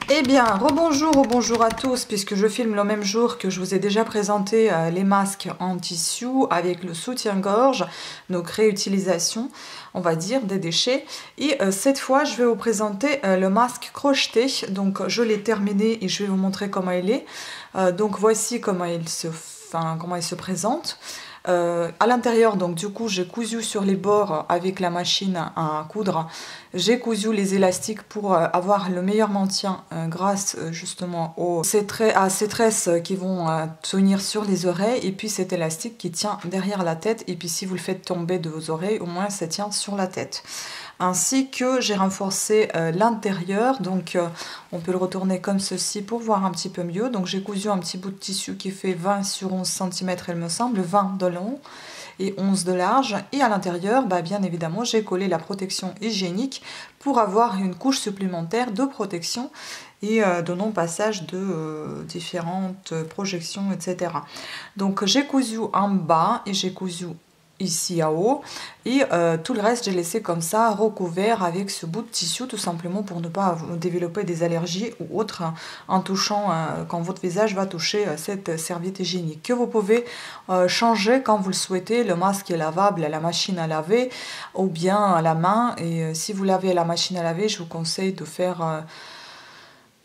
Eh bien, rebonjour à tous, puisque je filme le même jour que je vous ai déjà présenté les masques en tissu avec le soutien-gorge, donc réutilisation, on va dire, des déchets. Et cette fois, je vais vous présenter le masque crocheté. Donc, je l'ai terminé et je vais vous montrer comment il est. Donc, voici comment il se présente. À l'intérieur, donc du coup, j'ai cousu sur les bords avec la machine à coudre. J'ai cousu les élastiques pour avoir le meilleur maintien grâce justement à ces tresses qui vont tenir sur les oreilles et puis cet élastique qui tient derrière la tête. Et puis si vous le faites tomber de vos oreilles, au moins ça tient sur la tête. Ainsi que j'ai renforcé l'intérieur, donc on peut le retourner comme ceci pour voir un petit peu mieux. Donc j'ai cousu un petit bout de tissu qui fait 20 sur 11 cm il me semble, 20 de long et 11 de large. Et à l'intérieur, bien évidemment, j'ai collé la protection hygiénique pour avoir une couche supplémentaire de protection et de non-passage de différentes projections, etc. Donc j'ai cousu en bas et j'ai cousu ici à haut et tout le reste j'ai laissé comme ça recouvert avec ce bout de tissu, tout simplement pour ne pas développer des allergies ou autres en touchant quand votre visage va toucher cette serviette hygiénique que vous pouvez changer quand vous le souhaitez. Le masque est lavable à la machine à laver ou bien à la main, et si vous lavez à la machine à laver, je vous conseille de faire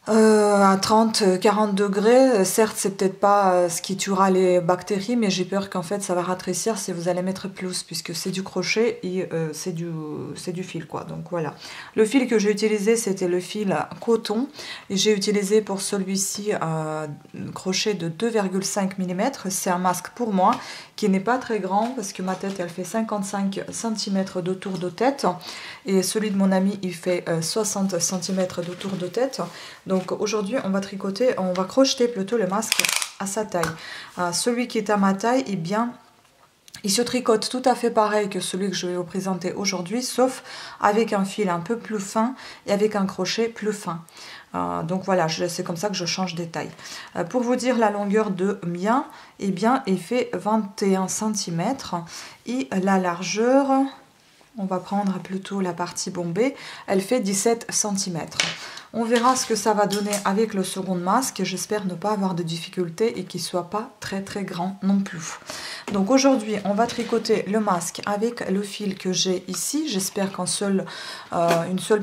à 30-40 degrés. Certes, c'est peut-être pas ce qui tuera les bactéries, mais j'ai peur qu'en fait ça va rétrécir si vous allez mettre plus, puisque c'est du crochet et c'est du fil, quoi. Donc voilà. Le fil que j'ai utilisé, c'était le fil coton, et j'ai utilisé pour celui-ci un crochet de 2,5 mm. C'est un masque pour moi qui n'est pas très grand, parce que ma tête elle fait 55 cm de tour de tête et celui de mon ami il fait 60 cm de tour de tête. Donc aujourd'hui on va crocheter plutôt le masque à sa taille. Celui qui est à ma taille, eh bien il se tricote tout à fait pareil que celui que je vais vous présenter aujourd'hui, sauf avec un fil un peu plus fin et avec un crochet plus fin. Donc voilà, c'est comme ça que je change des tailles. Pour vous dire la longueur de mien, eh bien, il fait 21 cm et la largeur, on va prendre plutôt la partie bombée, elle fait 17 cm. On verra ce que ça va donner avec le second masque. J'espère ne pas avoir de difficultés et qu'il ne soit pas très grand non plus. Donc aujourd'hui, on va tricoter le masque avec le fil que j'ai ici. J'espère qu'une seule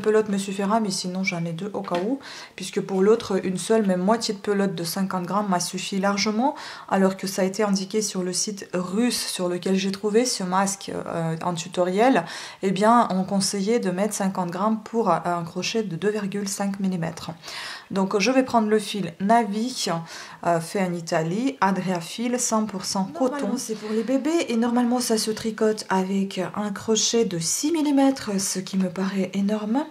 pelote me suffira, mais sinon j'en ai deux au cas où. Puisque pour l'autre, une seule, même moitié de pelote de 50 grammes m'a suffi largement. Alors que ça a été indiqué sur le site russe sur lequel j'ai trouvé ce masque en tutoriel. Eh bien, on conseillait de mettre 50 grammes pour un crochet de 2,5 mm. Donc je vais prendre le fil Navi fait en Italie, Adria fil 100% coton. C'est pour les bébés et normalement ça se tricote avec un crochet de 6 mm, ce qui me paraît énorme.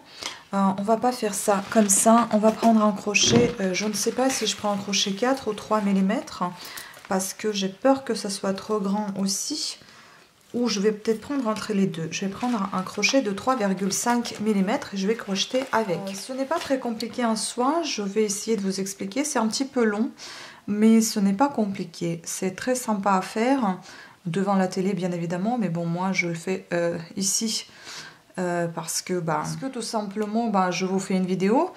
On va pas faire ça comme ça, on va prendre un crochet, je ne sais pas si je prends un crochet 4 ou 3 mm, parce que j'ai peur que ça soit trop grand aussi. Ou je vais peut-être prendre entre les deux. Je vais prendre un crochet de 3,5 mm et je vais crocheter avec. Ce n'est pas très compliqué en soi, je vais essayer de vous expliquer. C'est un petit peu long, mais ce n'est pas compliqué. C'est très sympa à faire, devant la télé bien évidemment, mais bon, moi je le fais ici parce que tout simplement je vous fais une vidéo.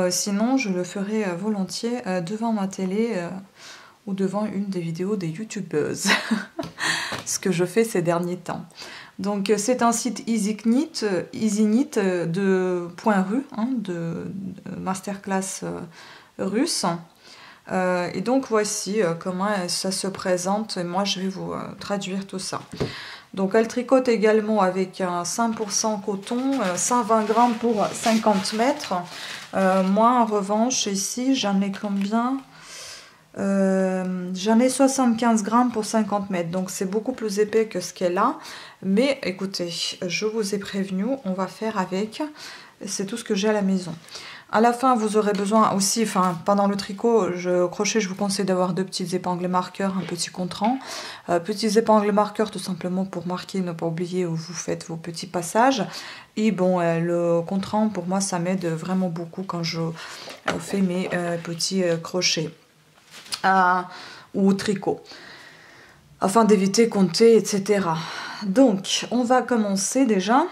Sinon je le ferai volontiers devant ma télé ou devant une des vidéos des youtubeuses. Ce que je fais ces derniers temps. Donc c'est un site EasyKnit de .ru, de masterclass russe. Et donc voici comment ça se présente. Et moi je vais vous traduire tout ça. Donc elle tricote également avec un 100% coton, 120 grammes pour 50 mètres. Moi en revanche ici j'en ai combien ? J'en ai 75 grammes pour 50 mètres, donc c'est beaucoup plus épais que ce qu'elle a. Mais écoutez, je vous ai prévenu, on va faire avec. C'est tout ce que j'ai à la maison. À la fin, vous aurez besoin aussi, pendant le tricot, crochet, je vous conseille d'avoir deux petites épingles marqueurs, un petit contrant. Petits épingles marqueurs tout simplement pour marquer, ne pas oublier où vous faites vos petits passages. Et bon, le contrant, pour moi, ça m'aide vraiment beaucoup quand je fais mes petits crochets. Ou tricot, afin d'éviter compter, etc. Donc on va commencer déjà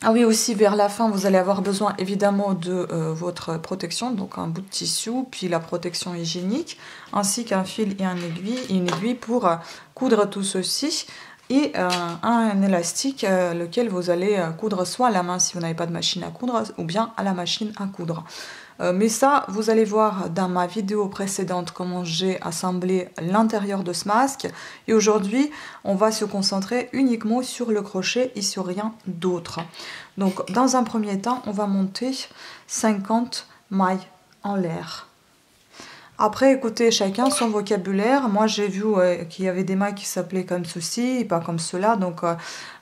Ah oui, aussi vers la fin, vous allez avoir besoin évidemment de votre protection, donc un bout de tissu, puis la protection hygiénique, ainsi qu'un fil et une aiguille pour coudre tout ceci, et un élastique lequel vous allez coudre soit à la main si vous n'avez pas de machine à coudre, ou bien à la machine à coudre. Mais ça, vous allez voir dans ma vidéo précédente comment j'ai assemblé l'intérieur de ce masque. Et aujourd'hui, on va se concentrer uniquement sur le crochet et sur rien d'autre. Donc, dans un premier temps, on va monter 50 mailles en l'air. Après, écoutez, chacun son vocabulaire. Moi, j'ai vu qu'il y avait des mailles qui s'appelaient comme ceci et pas comme cela. Donc,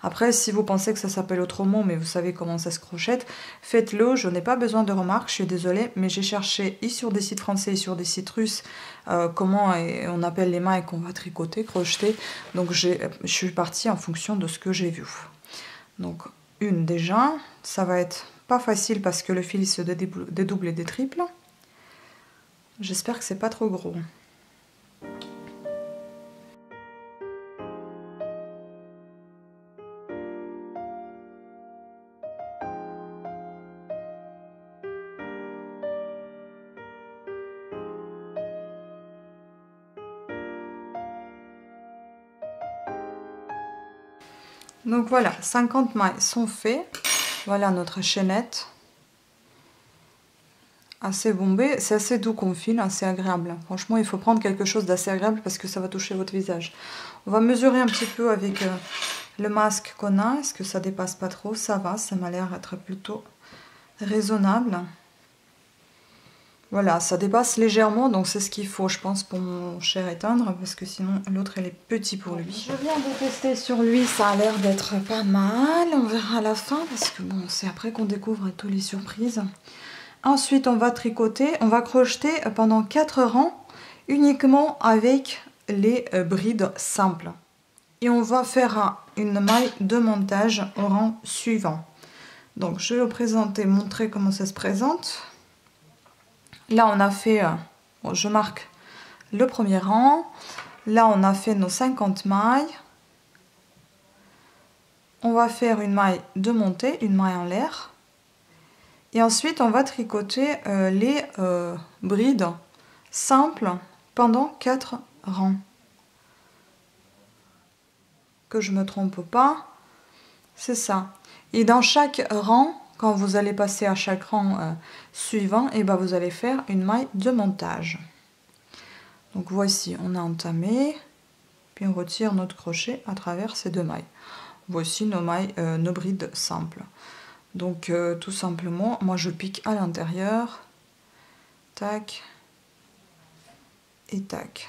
après, si vous pensez que ça s'appelle autrement, mais vous savez comment ça se crochette, faites-le. Je n'ai pas besoin de remarques, je suis désolée. Mais j'ai cherché et sur des sites français et sur des sites russes comment on appelle les mailles qu'on va tricoter, crocheter. Donc, je suis partie en fonction de ce que j'ai vu. Donc, une déjà. Ça va être pas facile parce que le fil se dédouble et détriple. J'espère que c'est pas trop gros. Donc voilà, 50 mailles sont faites. Voilà notre chaînette. Assez bombé, c'est assez doux comme fil, assez agréable. Franchement, il faut prendre quelque chose d'assez agréable parce que ça va toucher votre visage. On va mesurer un petit peu avec le masque qu'on a. Est-ce que ça dépasse pas trop? Ça va, ça m'a l'air d'être plutôt raisonnable. Voilà, ça dépasse légèrement, donc c'est ce qu'il faut, je pense, pour mon cher éteindre, parce que sinon l'autre, elle est petit pour lui. Je viens de tester sur lui, ça a l'air d'être pas mal. On verra à la fin, parce que bon, c'est après qu'on découvre toutes les surprises. Ensuite, on va tricoter, on va crocheter pendant 4 rangs uniquement avec les brides simples. Et on va faire une maille de montage au rang suivant. Donc, je vais vous présenter, montrer comment ça se présente. Là, on a fait, bon, je marque le premier rang. Là, on a fait nos 50 mailles. On va faire une maille de montée, une maille en l'air. Et ensuite, on va tricoter les brides simples pendant 4 rangs. Que je ne me trompe pas, c'est ça. Et dans chaque rang, quand vous allez passer à chaque rang suivant, et ben vous allez faire une maille de montage. Donc voici, on a entamé, puis on retire notre crochet à travers ces 2 mailles. Voici nos mailles, nos brides simples. Donc tout simplement, moi je pique à l'intérieur, tac, et tac.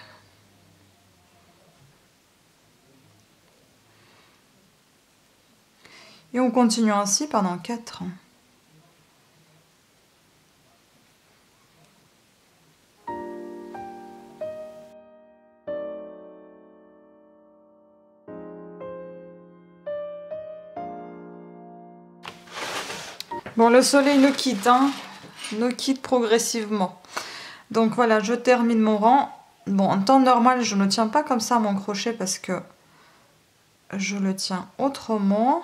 Et on continue ainsi pendant 4 ans. Bon, le soleil nous quitte, hein, nous quitte progressivement. Donc voilà, je termine mon rang. Bon, en temps normal, je ne tiens pas comme ça mon crochet parce que je le tiens autrement.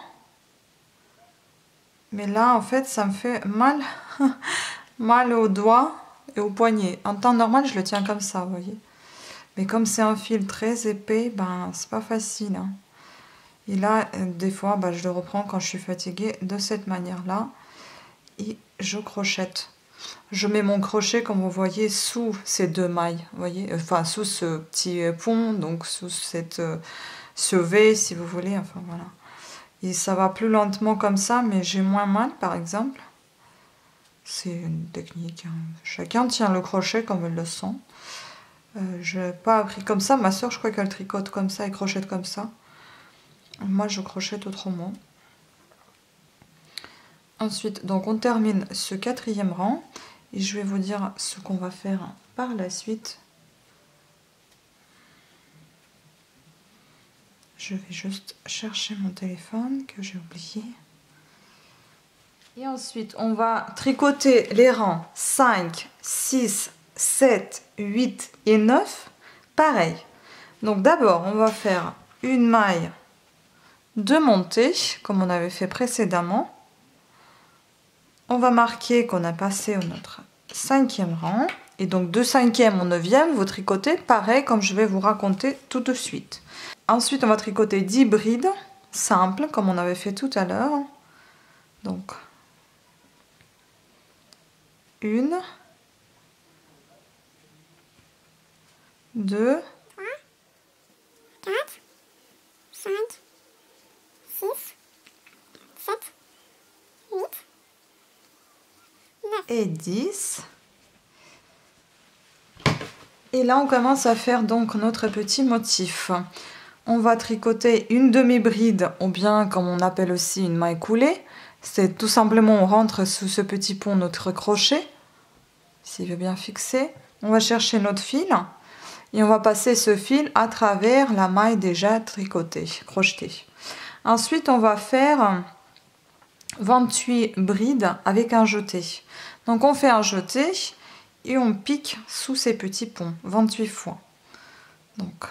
Mais là, en fait, ça me fait mal, mal aux doigts et aux poignets. En temps normal, je le tiens comme ça, vous voyez. Mais comme c'est un fil très épais, ben, c'est pas facile. Hein. Et là, des fois, ben, je le reprends quand je suis fatiguée de cette manière-là. Et je crochette. Je mets mon crochet, comme vous voyez, sous ces 2 mailles, vous voyez, enfin sous ce petit pont, donc sous cette ce V, si vous voulez, enfin voilà. Et ça va plus lentement comme ça, mais j'ai moins mal, par exemple. C'est une technique. Hein. Chacun tient le crochet comme il le sent. Je n'ai pas appris comme ça. Ma soeur, je crois qu'elle tricote comme ça et crochette comme ça. Moi, je crochette autrement. Ensuite, donc on termine ce 4e rang et je vais vous dire ce qu'on va faire par la suite. Je vais juste chercher mon téléphone que j'ai oublié. Et ensuite, on va tricoter les rangs 5, 6, 7, 8 et 9. Pareil. Donc d'abord, on va faire une maille de montée, comme on avait fait précédemment. on va marquer qu'on a passé notre 5e rang. Et donc de 5e au 9e, vous tricotez pareil comme je vais vous raconter tout de suite. Ensuite, on va tricoter 10 brides simples comme on avait fait tout à l'heure. Donc, 1, 2, 3, 4, 5, 6, 7, 8, 9 et 10. Et là, on commence à faire donc notre petit motif. On va tricoter une demi-bride, ou bien comme on appelle aussi une maille coulée. C'est tout simplement, on rentre sous ce petit pont notre crochet, s'il veut bien fixer. On va chercher notre fil et on va passer ce fil à travers la maille déjà tricotée, crochetée. Ensuite, on va faire 28 brides avec un jeté. Donc, on fait un jeté et on pique sous ces petits ponts 28 fois. Donc,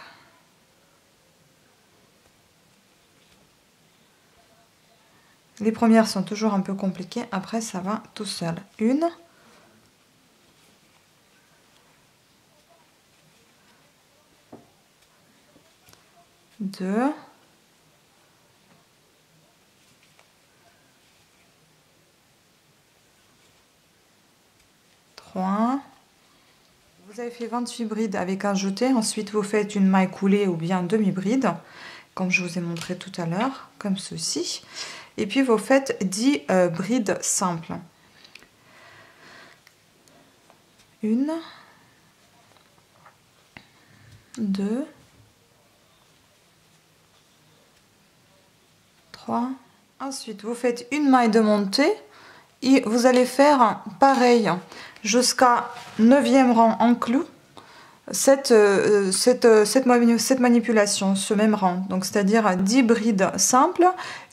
les premières sont toujours un peu compliquées, après ça va tout seul. 1, 2, 3. Vous avez fait 28 brides avec un jeté, ensuite vous faites une maille coulée ou bien demi-bride, comme je vous ai montré tout à l'heure, comme ceci. Et puis vous faites 10 brides simples. 1, 2, 3. Ensuite, vous faites une maille de montée et vous allez faire pareil jusqu'à 9e rang en clou. Cette manipulation, ce même rang, donc c'est-à-dire 10 brides simples,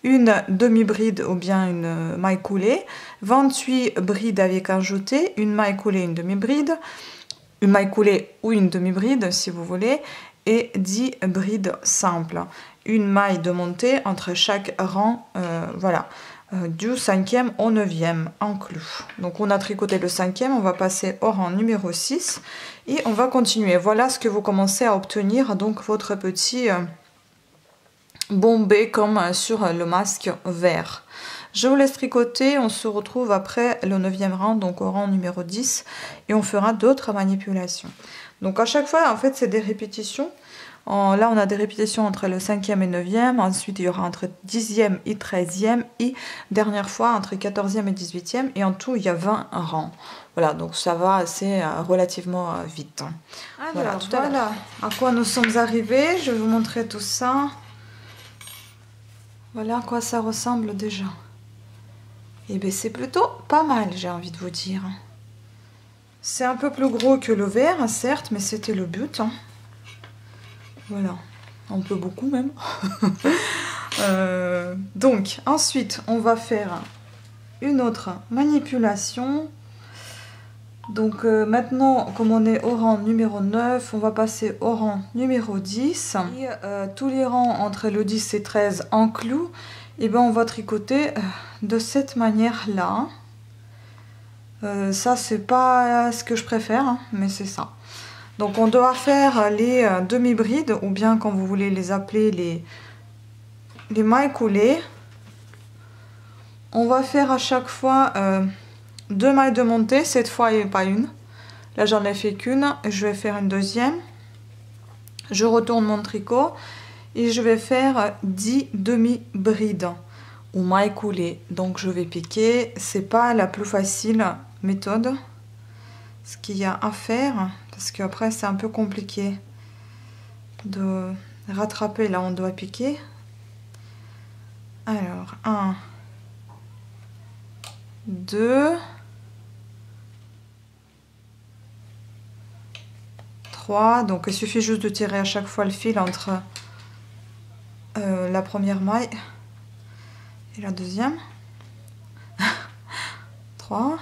une demi-bride ou bien une maille coulée, 28 brides avec un jeté, une maille coulée, une demi-bride, une maille coulée ou une demi-bride si vous voulez, et 10 brides simples, une maille de montée entre chaque rang, voilà. Du 5e au 9e en clou. Donc on a tricoté le 5e, on va passer au rang numéro 6 et on va continuer. Voilà ce que vous commencez à obtenir, donc votre petit bombé comme sur le masque vert. Je vous laisse tricoter, on se retrouve après le 9e rang, donc au rang numéro 10 et on fera d'autres manipulations. Donc à chaque fois en fait c'est des répétitions. Là, on a des répétitions entre le 5e et 9e. Ensuite, il y aura entre 10e et 13e. Et dernière fois, entre 14e et 18e. Et en tout, il y a 20 rangs. Voilà, donc ça va assez relativement vite. Alors, voilà à quoi nous sommes arrivés. Je vais vous montrer tout ça. Voilà à quoi ça ressemble déjà. Et bien, c'est plutôt pas mal, j'ai envie de vous dire. C'est un peu plus gros que le vert, certes, mais c'était le but. Voilà, un peu beaucoup même. Donc, ensuite, on va faire une autre manipulation. Donc, maintenant, comme on est au rang numéro 9, on va passer au rang numéro 10. Et tous les rangs entre le 10 et 13 en clou, et ben on va tricoter de cette manière-là. Ça, c'est pas ce que je préfère, hein, mais c'est ça. Donc on doit faire les demi-brides, ou bien quand vous voulez les appeler les mailles coulées. On va faire à chaque fois 2 mailles de montée, cette fois et pas une. Là j'en ai fait qu'une, je vais faire une deuxième. Je retourne mon tricot et je vais faire 10 demi-brides ou mailles coulées. Donc je vais piquer, c'est pas la plus facile méthode. Ce qu'il y a à faire, parce qu'après c'est un peu compliqué de rattraper, là on doit piquer. Alors 1, 2, 3, donc il suffit juste de tirer à chaque fois le fil entre la première maille et la deuxième. 3,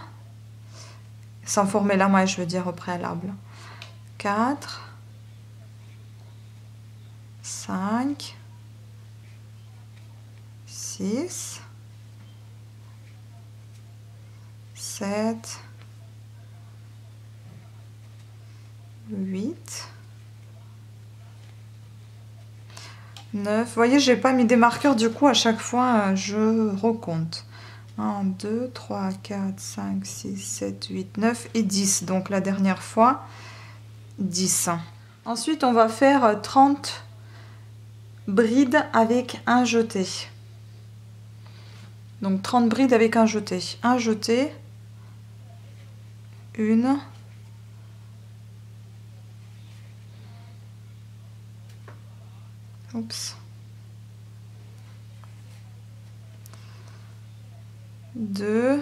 sans former la maille, je veux dire au préalable. 4, 5, 6, 7, 8, 9. Vous voyez, j'ai pas mis des marqueurs, du coup, à chaque fois, je recompte. 1, 2, 3, 4, 5, 6, 7, 8, 9 et 10. Donc, la dernière fois, 10. Ensuite, on va faire 30 brides avec un jeté. Donc, 30 brides avec un jeté. Un jeté. Une. Oups. 2,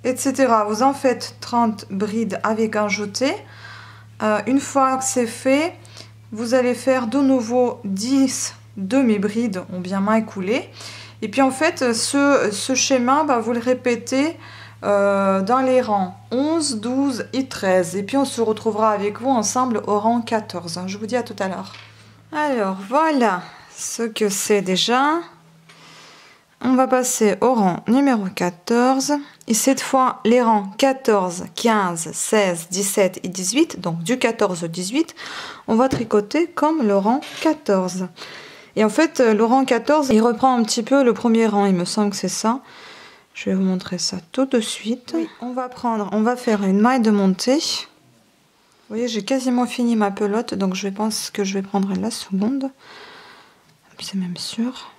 etc. Vous en faites 30 brides avec un jeté. Une fois que c'est fait, vous allez faire de nouveau 10 demi-brides ou bien mailles coulées. Et puis en fait, ce schéma, vous le répétez dans les rangs 11, 12 et 13. Et puis on se retrouvera avec vous ensemble au rang 14. Je vous dis à tout à l'heure. Alors voilà ce que c'est déjà. On va passer au rang numéro 14. Et cette fois, les rangs 14, 15, 16, 17 et 18, donc du 14 au 18, on va tricoter comme le rang 14. Et en fait, le rang 14, il reprend un petit peu le premier rang, il me semble que c'est ça. Je vais vous montrer ça tout de suite. Oui, on va faire une maille de montée. Vous voyez, j'ai quasiment fini ma pelote, donc je pense que je vais prendre la seconde. C'est même sûr.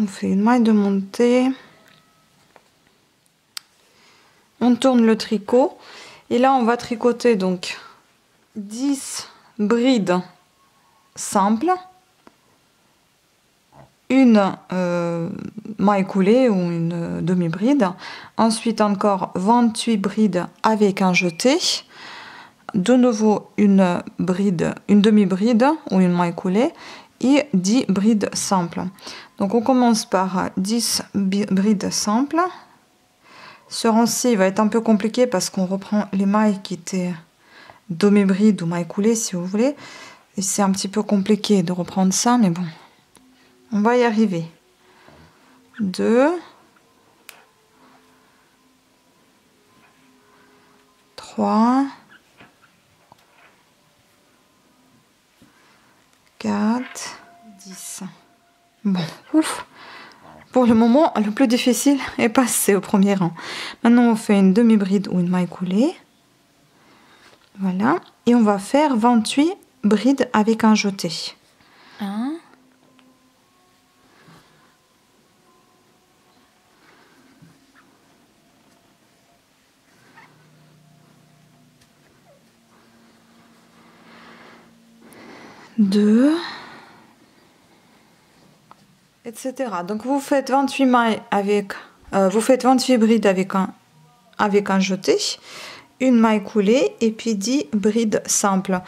On fait une maille de montée. On tourne le tricot. Et là, on va tricoter donc 10 brides simples. Une maille coulée ou une demi-bride. Ensuite, encore 28 brides avec un jeté. De nouveau, une demi-bride ou une maille coulée. Et 10 brides simples. Donc on commence par 10 brides simples. Ce rang-ci va être un peu compliqué parce qu'on reprend les mailles qui étaient demi-brides ou mailles coulées si vous voulez. Et c'est un petit peu compliqué de reprendre ça, mais bon, on va y arriver. 2, 3, 4, 10. Bon, ouf. Pour le moment, le plus difficile est passé au premier rang. Maintenant, on fait une demi-bride ou une maille coulée. Voilà. Et on va faire 28 brides avec un jeté. 1. 2, etc. Donc vous faites 28 mailles avec, vous faites 28 brides avec un jeté, une maille coulée et puis 10 brides simples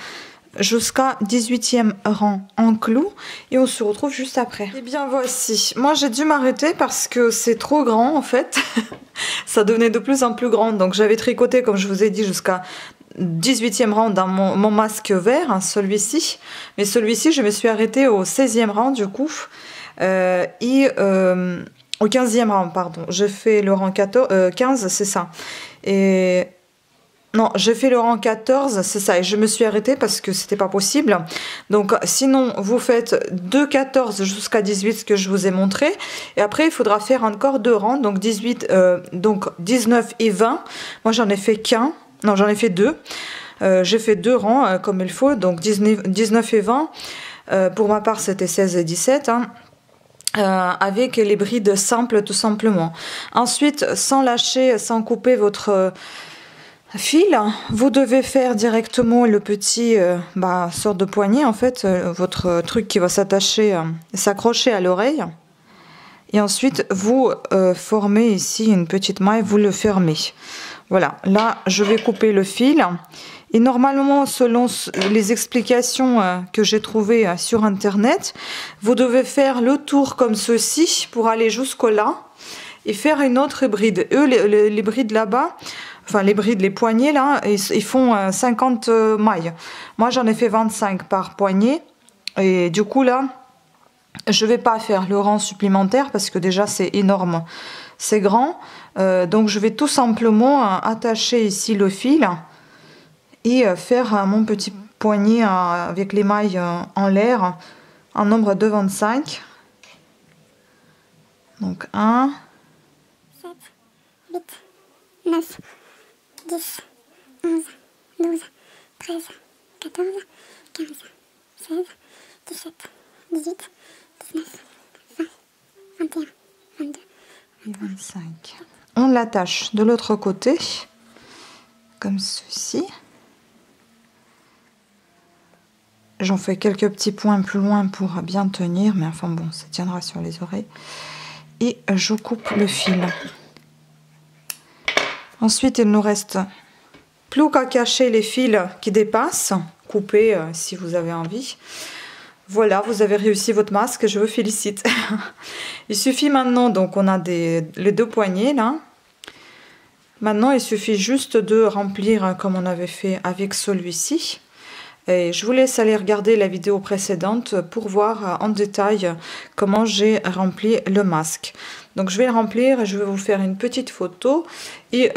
jusqu'à 18e rang en clou et on se retrouve juste après. Et bien voici, moi j'ai dû m'arrêter parce que c'est trop grand en fait, ça devenait de plus en plus grand, donc j'avais tricoté comme je vous ai dit jusqu'à 18e rang dans mon masque vert, hein, celui-ci, mais celui-ci je me suis arrêtée au 16e rang du coup et au 15e rang pardon, j'ai fait le rang 15 c'est ça, et non j'ai fait le rang 14 c'est ça, et je me suis arrêtée parce que c'était pas possible. Donc sinon vous faites de 14 jusqu'à 18 ce que je vous ai montré, et après il faudra faire encore 2 rangs, donc 18 donc 19 et 20. Moi j'en ai fait qu'un. Non, j'en ai fait 2. J'ai fait 2 rangs comme il faut, donc 19 et 20. Pour ma part, c'était 16 et 17. Hein, avec les brides simples, tout simplement. Ensuite, sans lâcher, sans couper votre fil, vous devez faire directement le petit sorte de poignet, en fait, votre truc qui va s'attacher, s'accrocher à l'oreille. Et ensuite, vous formez ici une petite maille, vous le fermez. Voilà, là, je vais couper le fil. Et normalement, selon les explications que j'ai trouvées sur Internet, vous devez faire le tour comme ceci pour aller jusqu'au là et faire une autre bride. Eux, les brides là-bas, enfin les brides, les poignets là, ils font 50 mailles. Moi, j'en ai fait 25 par poignet. Et du coup, là, je vais pas faire le rang supplémentaire parce que déjà, c'est énorme. c'est grand. Donc je vais tout simplement attacher ici le fil et faire mon petit poignet avec les mailles en l'air en nombre de 25. Donc 1, 7, 8, 9, 10, 11, 12, 13, 14, 15, 16, 17, 18, 19, 20, 21, 22, et 25. On l'attache de l'autre côté, comme ceci. J'en fais quelques petits points plus loin pour bien tenir, mais enfin bon, ça tiendra sur les oreilles. Et je coupe le fil. Ensuite, il nous reste plus qu'à cacher les fils qui dépassent. Couper si vous avez envie. Voilà, vous avez réussi votre masque, je vous félicite. Il suffit maintenant, donc on a les deux poignets là. Maintenant, il suffit juste de remplir comme on avait fait avec celui-ci. Et je vous laisse aller regarder la vidéo précédente pour voir en détail comment j'ai rempli le masque. Donc je vais le remplir et je vais vous faire une petite photo et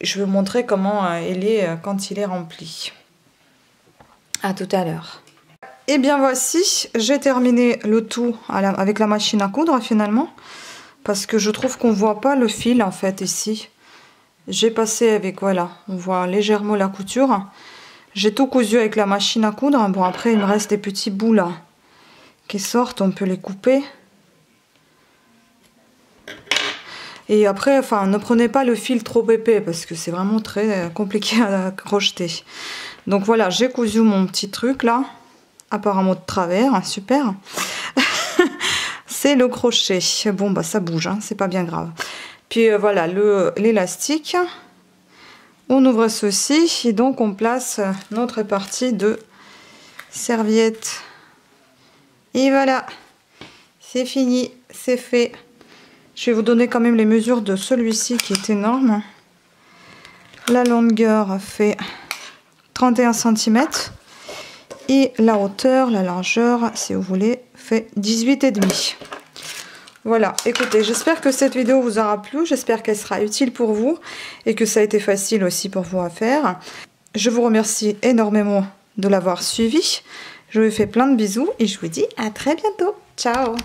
je vais vous montrer comment il est quand il est rempli. À tout à l'heure. Et bien voici, j'ai terminé le tout avec la machine à coudre finalement. Parce que je trouve qu'on ne voit pas le fil en fait ici. J'ai passé avec, voilà, on voit légèrement la couture. J'ai tout cousu avec la machine à coudre. Bon, après, il me reste des petits bouts là qui sortent. On peut les couper. Et après, enfin, ne prenez pas le fil trop épais parce que c'est vraiment très compliqué à crocheter. Donc voilà, j'ai cousu mon petit truc là. Apparemment de travers. Super. C'est le crochet. Bon, bah ça bouge, hein, c'est pas bien grave. Puis voilà, l'élastique. On ouvre ceci et donc on place notre partie de serviette. Et voilà, c'est fini, c'est fait. Je vais vous donner quand même les mesures de celui-ci qui est énorme. La longueur fait 31 cm et la hauteur, la largeur, si vous voulez, fait 18,5. Voilà, écoutez, j'espère que cette vidéo vous aura plu, j'espère qu'elle sera utile pour vous et que ça a été facile aussi pour vous à faire. Je vous remercie énormément de l'avoir suivi. Je vous fais plein de bisous et je vous dis à très bientôt. Ciao!